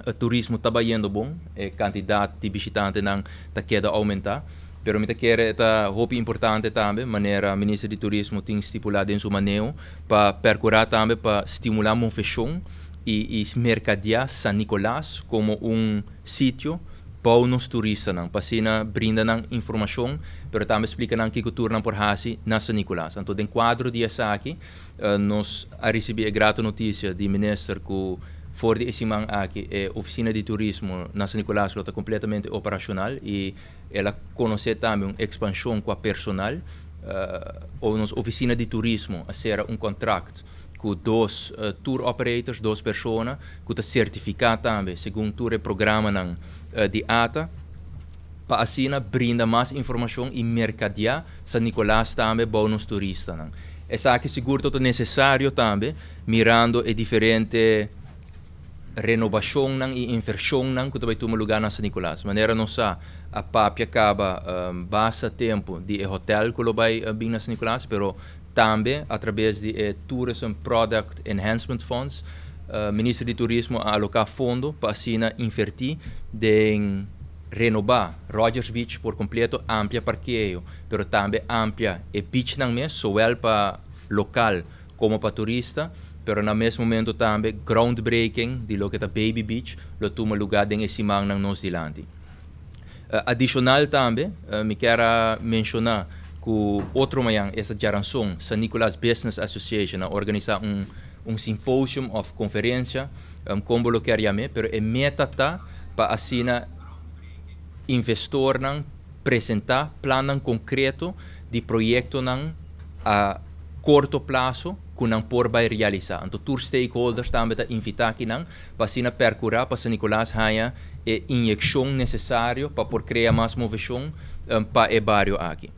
o turismo está indo bom, a quantidade de visitantes não está queda aumentar. Pero me quero esta roupa importante também, maneira ministro de turismo tem estipulado em seu manejo para percurar também para estimular a fechão e mercadear San Nicolás como sítio para os turistas, para assim brinda informação, pero também explica que cultura por hasi na San Nicolás. Então, em 4 dias aqui, nós recebemos a grata notícia do ministro que voor de semana aqui, a oficina de turismo na San Nicolás está completamente operacional e ela conhece também uma expansão com a personal, ou nossa oficina de turismo a ser contrato com 2 tour operators, 2 pessoas, que está certificado também, segundo o programa de ATA, para assim brinda mais informação e mercadear San Nicolás também para os turistas. Essa aqui seguro é necessário também, mirando a diferente renovação e inversão que vai tomar lugar na San Nicolás. Maneira não sa a papia acaba basta tempo de hotel que vai vir na San Nicolás, pero também através de Tourism Product Enhancement Funds, ministro de Turismo a alocar fundo para assim invertir em renovar Rogers Beach por completo, amplia parqueio, pero também amplia e beach não mesmo, zowel para local como para turista. Pero no mesmo momento também groundbreaking de lo que está Baby Beach lo toma lugar em esse mang ng nos dilante. Adicional também, me quero mencionar que outro manhã essa geração San Nicolás Business Association a organizar symposium of conferência como lo queríamos, pero a meta tá para assim investor apresentar plano concreto de projeto a curto prazo que não por vai realizar. Então, tour stakeholders também está invitar aqui para assim percurar para San Nicolás haja a injeção necessária para por criar mais motivação para o bairro aqui.